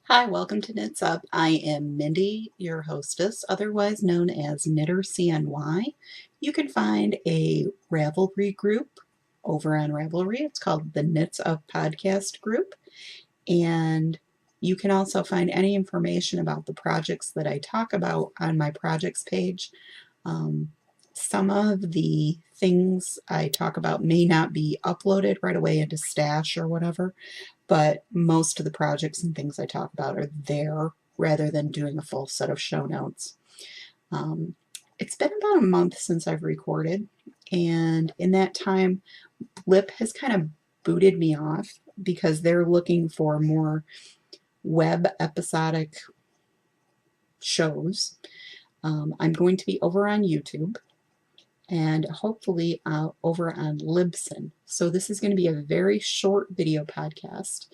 Hi, welcome to Knits Up. I am Mindy, your hostess, otherwise known as Knitter CNY. You can find a Ravelry group over on Ravelry. It's called the Knits Up Podcast group. And you can also find any information about the projects that I talk about on my projects page. Some of the things I talk about may not be uploaded right away into Stash or whatever, but most of the projects and things I talk about are there rather than doing a full set of show notes. It's been about a month since I've recorded, and in that time, Lip has kind of booted me off because they're looking for more web episodic shows. I'm going to be over on YouTube and hopefully over on Libsyn. So this is going to be a very short video podcast.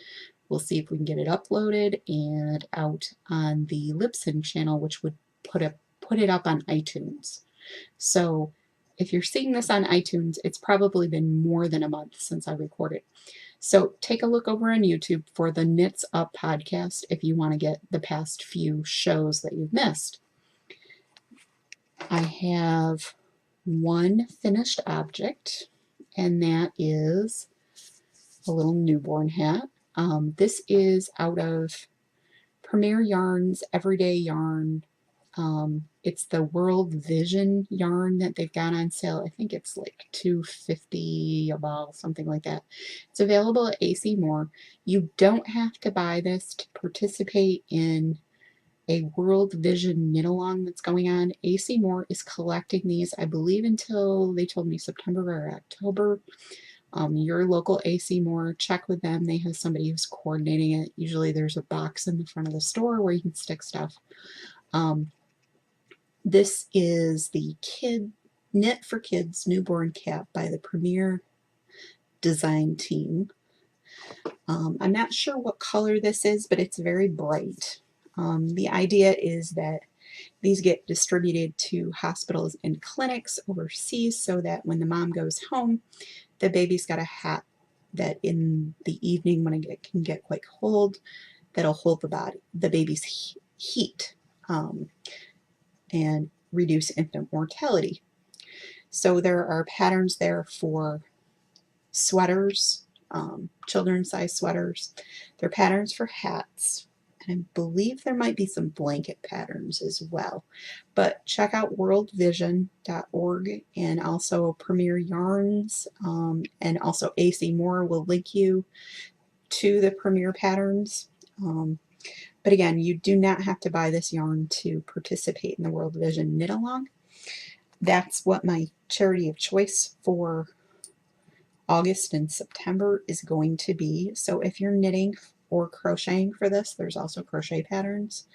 We'll see if we can get it uploaded and out on the Libsyn channel, which would put it up on iTunes. So if you're seeing this on iTunes, it's probably been more than a month since I recorded. So take a look over on YouTube for the Knits Up podcast if you want to get the past few shows that you've missed. I have one finished object, and that is a little newborn hat. This is out of Premier Yarn's Everyday Yarn. It's the World Vision yarn that they've got on sale. I think it's like $2.50 a ball, something like that. It's available at AC Moore. You don't have to buy this to participate in a World Vision knit along that's going on. AC Moore is collecting these, I believe, until they told me September or October. Your local AC Moore, check with them. They have somebody who's coordinating it. Usually there's a box in the front of the store where you can stick stuff. This is the Knit for Kids Newborn Cap by the Premier Design Team. I'm not sure what color this is, but it's very bright. The idea is that these get distributed to hospitals and clinics overseas so that when the mom goes home, the baby's got a hat that in the evening when it can get quite cold, that'll hold the baby's heat and reduce infant mortality. So there are patterns there for sweaters, children's size sweaters. There are patterns for hats. And I believe there might be some blanket patterns as well. But check out worldvision.org and also Premier Yarns and also AC Moore will link you to the Premier patterns. But again, you do not have to buy this yarn to participate in the World Vision knit along. That's what my charity of choice for August and September is going to be. So if you're knitting or crocheting for this, there's also crochet patterns.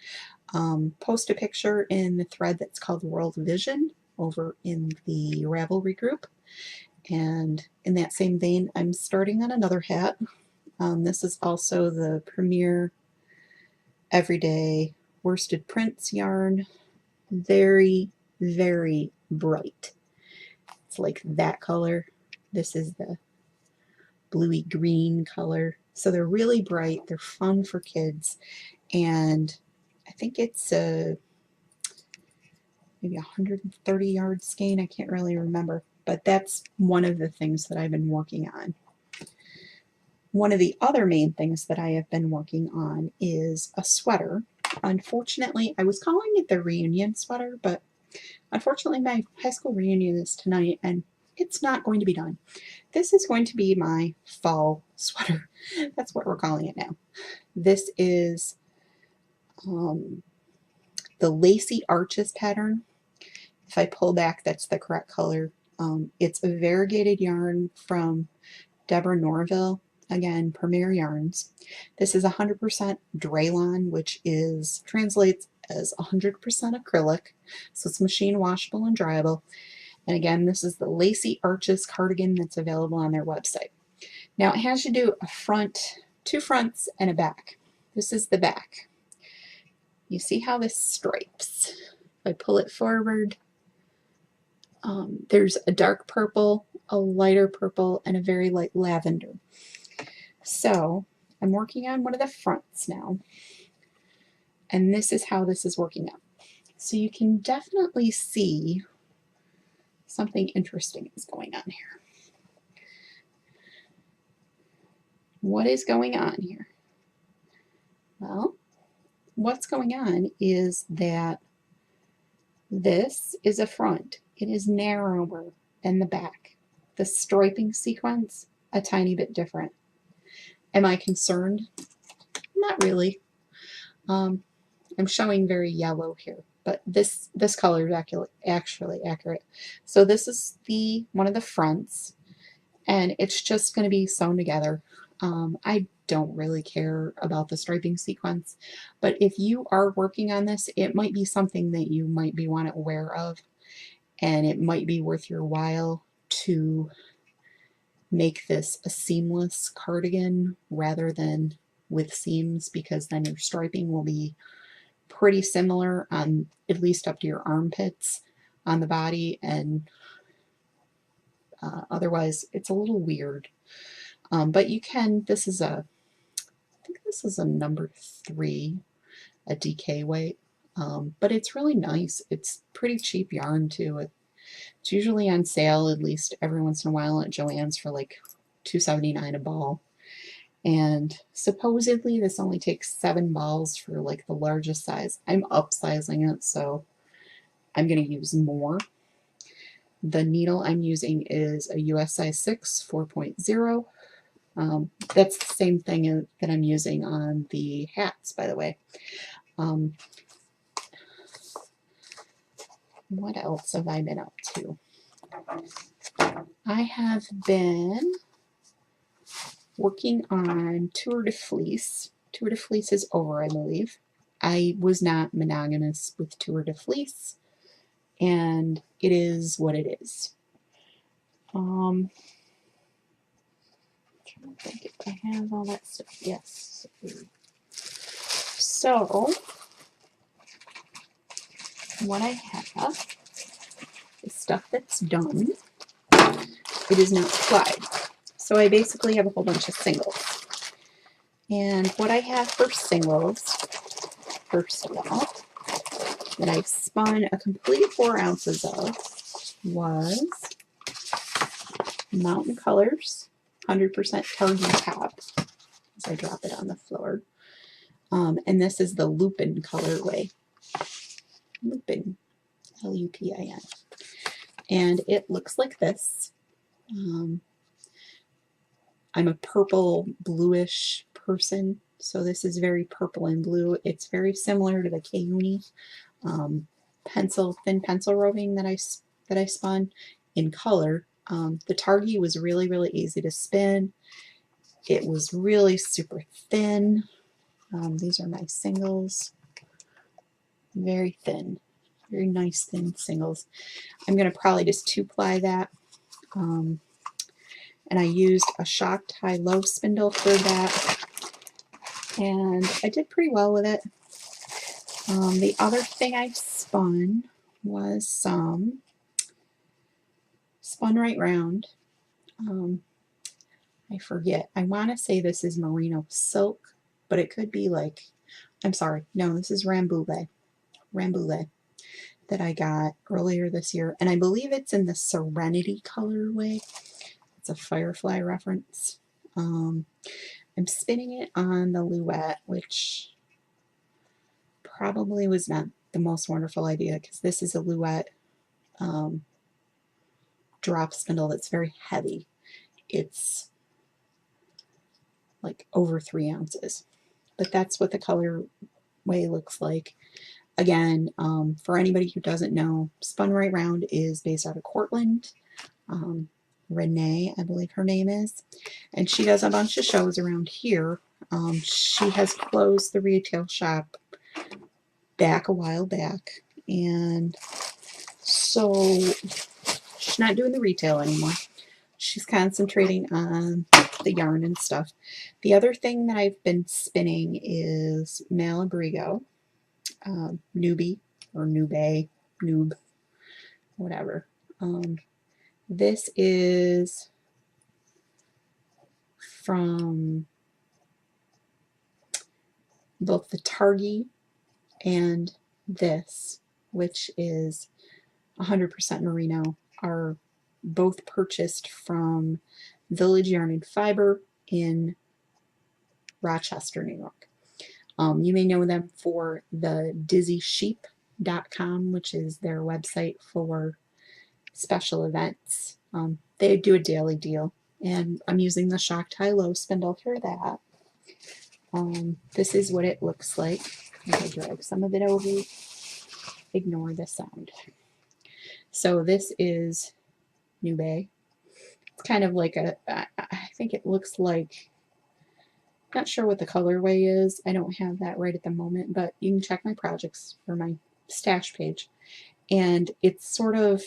Post a picture in the thread that's called World Vision over in the Ravelry group. And in that same vein, I'm starting on another hat. This is also the Premier Everyday Worsted Prints yarn. Very, very bright. It's like that color. This is the bluey green color. So they're really bright, they're fun for kids, and I think it's maybe 130 yard skein, I can't really remember, but that's one of the things that I've been working on. One of the other main things that I have been working on is a sweater. Unfortunately, I was calling it the reunion sweater, but unfortunately my high school reunion is tonight and it's not going to be done. This is going to be my fall sweater. That's what we're calling it now. This is the Lacey Arches pattern. If I pull back, that's the correct color. It's a variegated yarn from Deborah Norville. Again, Premier Yarns. This is 100% Draylon, which translates as 100% acrylic. So it's machine washable and dryable. And again, this is the Lacey Arches cardigan that's available on their website. Now it has you do a front, two fronts, and a back. This is the back. You see how this stripes. If I pull it forward, there's a dark purple, a lighter purple, and a very light lavender. So I'm working on one of the fronts now. And this is how this is working out. So you can definitely see something interesting is going on here. What is going on here? Well, what's going on is that this is a front. It is narrower than the back. The striping sequence, a tiny bit different. Am I concerned? Not really. I'm showing very yellow here, but this color is actually accurate. So this is one of the fronts, and it's just going to be sewn together. I don't really care about the striping sequence, but if you are working on this, it might be something that you might be aware of, and it might be worth your while to make this a seamless cardigan rather than with seams, because then your striping will be pretty similar on at least up to your armpits on the body, and otherwise it's a little weird. But you can, I think this is a number 3, a DK weight, but it's really nice. It's pretty cheap yarn too. It's usually on sale at least every once in a while at Joann's for like $2.79 a ball. And supposedly this only takes 7 balls for like the largest size. I'm upsizing it, so I'm going to use more. The needle I'm using is a US size 6, 4.0. That's the same thing that I'm using on the hats, by the way. What else have I been up to? I have been working on Tour de Fleece. Tour de Fleece is over, I believe. I was not monogamous with Tour de Fleece, and it is what it is. I'm trying to think if I have all that stuff. Yes. So, what I have is stuff that's done. It is not applied. So I basically have a whole bunch of singles. And what I have for singles, first of all, that I spun a complete 4 ounces of was Mountain Colors, 100% Targee top, as I drop it on the floor. And this is the Lupin colorway. Lupin, Lupin. And it looks like this. I'm a purple bluish person, so this is very purple and blue. It's very similar to the K-Uni thin pencil roving that I spun in color. The Targee was really, really easy to spin. It was really super thin. These are my singles. Very thin. Very nice thin singles. I'm going to probably just 2-ply that. And I used a shocked high-low spindle for that. And I did pretty well with it. The other thing I spun was some Spun Right Round. I forget. I want to say this is merino silk, but it could be like, I'm sorry, no, this is Rambolett that I got earlier this year. And I believe it's in the Serenity colorway. It's a Firefly reference. I'm spinning it on the Luette, which probably was not the most wonderful idea, because this is a Luette drop spindle that's very heavy. It's like over 3 ounces. But that's what the colorway looks like. Again, for anybody who doesn't know, Spun Right Round is based out of Cortland. Renee, I believe her name is, and she does a bunch of shows around here. She has closed the retail shop a while back, and so she's not doing the retail anymore. She's concentrating on the yarn and stuff. The other thing that I've been spinning is Malibrigo, Nube, or Nube, whatever. This is from both the Targee and this, which is 100% merino, are both purchased from Village Yarn and Fiber in Rochester, New York. You may know them for the DizzySheep.com, which is their website for special events. They do a daily deal, and I'm using the Shocked High-Low spindle for that. This is what it looks like. I'll drag some of it over. Ignore the sound. So this is Nube. It's kind of like I think it looks like, not sure what the colorway is. I don't have that right at the moment, but you can check my projects or my stash page. And it's sort of,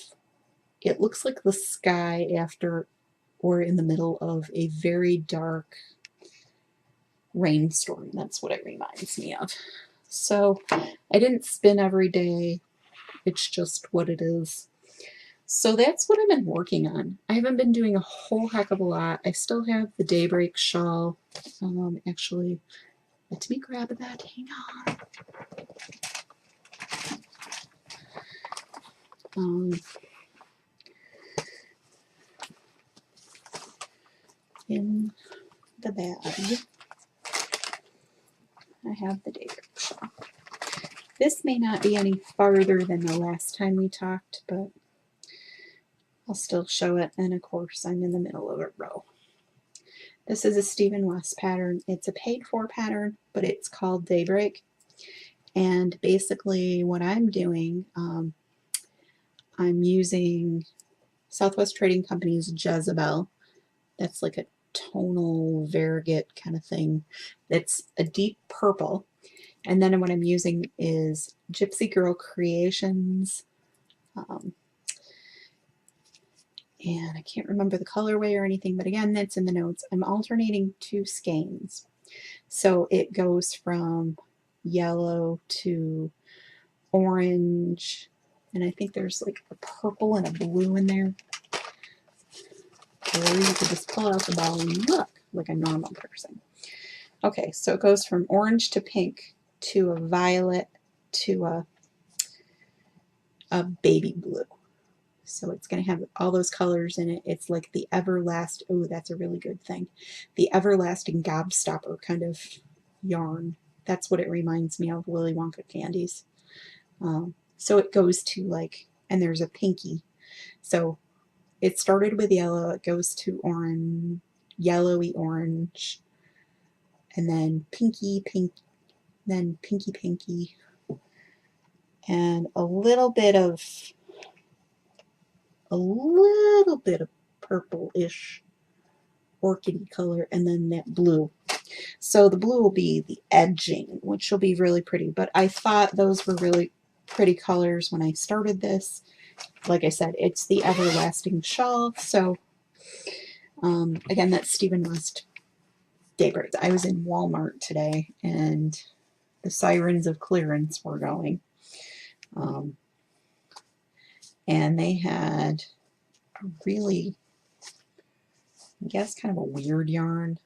it looks like the sky after or in the middle of a very dark rainstorm. That's what it reminds me of. So I didn't spin every day. It's just what it is. So that's what I've been working on. I haven't been doing a whole heck of a lot. I still have the Daybreak shawl. Actually, let me grab that. Hang on. In the bag, I have the Daybreak shawl. This may not be any farther than the last time we talked, but I'll still show it, and of course I'm in the middle of a row. This is a Stephen West pattern. It's a paid-for pattern, but it's called Daybreak. And basically what I'm doing, I'm using Southwest Trading Company's Jezebel. That's like a tonal variegated kind of thing. It's a deep purple. And then what I'm using is Gypsy Girl Creations. And I can't remember the colorway or anything, but again, that's in the notes. I'm alternating 2 skeins. So it goes from yellow to orange, and I think there's like a purple and a blue in there. Or you could just pull out the ball and look like a normal person. Okay, so it goes from orange to pink to a violet to a baby blue. So it's going to have all those colors in it. It's like the everlasting, oh, that's a really good thing. The everlasting gobstopper kind of yarn. That's what it reminds me of, Willy Wonka candies. So it goes to like, and there's a pinky. So it started with yellow, it goes to orange, yellowy orange, and then pinky pink, then pinky pinky, and a little bit of purple-ish orchidy color, and then that blue. So the blue will be the edging, which will be really pretty. But I thought those were really pretty colors when I started this. Like I said, it's the everlasting shawl. So again, that's Stephen West Daybreak. I was in Walmart today, and the sirens of clearance were going. And they had a really, I guess, kind of a weird yarn.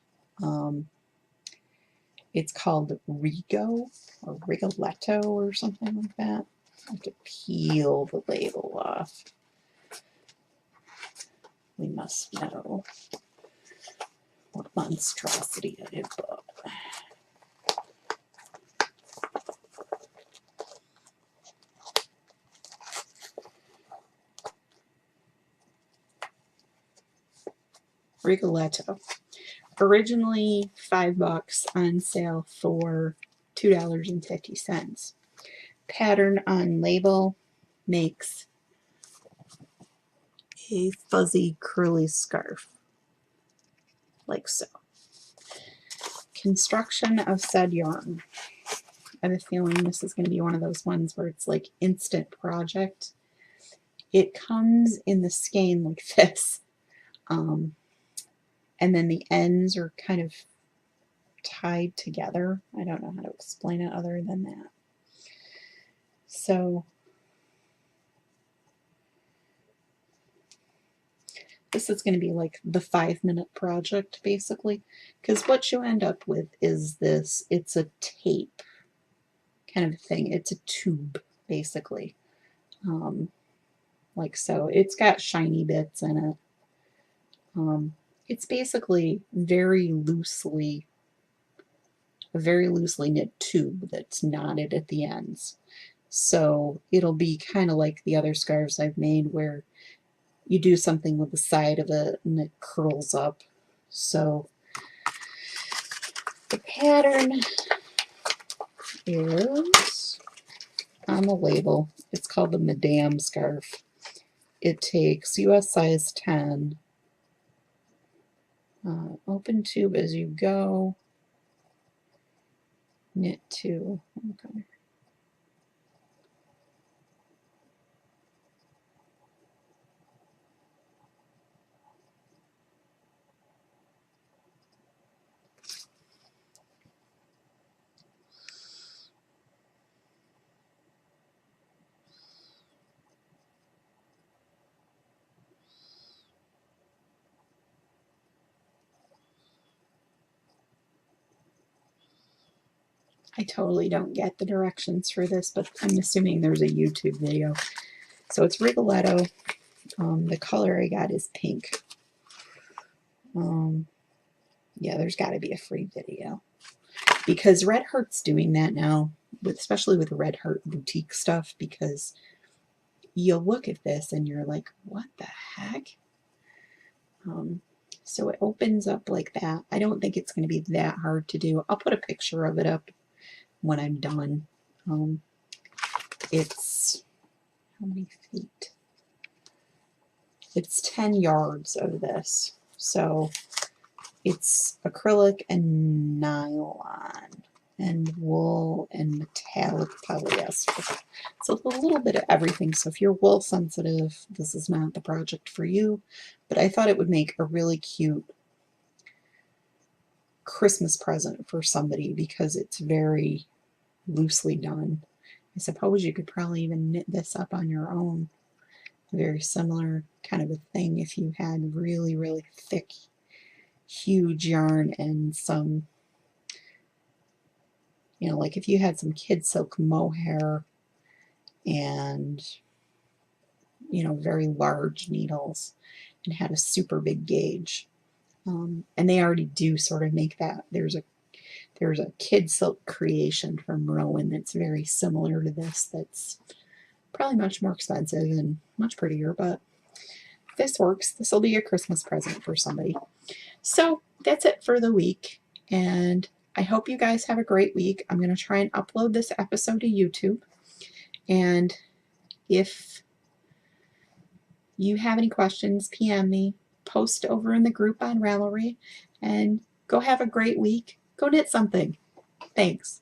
It's called Rigo or Rigoletto or something like that. I have to peel the label off. We must know what monstrosity I have bought. Rigoletto. Originally $5, on sale for $2.50. Pattern on label makes a fuzzy curly scarf, like so. Construction of said yarn. I have a feeling this is going to be one of those ones where it's like instant project. It comes in the skein like this. And then the ends are kind of tied together. I don't know how to explain it other than that. So this is going to be like the 5-minute project, basically, because what you end up with is this. It's a tape kind of thing. It's a tube, basically. Like so. It's got shiny bits in it. It's basically a very loosely knit tube that's knotted at the ends. So it'll be kind of like the other scarves I've made where you do something with the side of it and it curls up. So the pattern is on the label. It's called the Madame scarf. It takes US size 10, open tube as you go, knit 2. Okay. I totally don't get the directions for this, but I'm assuming there's a YouTube video. So it's Rigoletto. The color I got is pink. Yeah, there's got to be a free video. Because Red Heart's doing that now, especially with Red Heart boutique stuff, because you'll look at this and you're like, what the heck? So it opens up like that. I don't think it's going to be that hard to do. I'll put a picture of it up when I'm done. It's, how many feet? It's 10 yards of this. So it's acrylic and nylon and wool and metallic polyester. So a little bit of everything. So if you're wool sensitive, this is not the project for you. But I thought it would make a really cute Christmas present for somebody because it's very loosely done. I suppose you could probably even knit this up on your own. Very similar kind of a thing if you had really, really thick, huge yarn and some, you know, like if you had some kid silk mohair and, you know, very large needles and had a super big gauge. And they already do sort of make that. There's a kid silk creation from Rowan that's very similar to this. That's probably much more expensive and much prettier, but this works. This will be a Christmas present for somebody. So that's it for the week, and I hope you guys have a great week. I'm going to try and upload this episode to YouTube, and if you have any questions, PM me, post over in the group on Ravelry, and go have a great week. Go knit something. Thanks.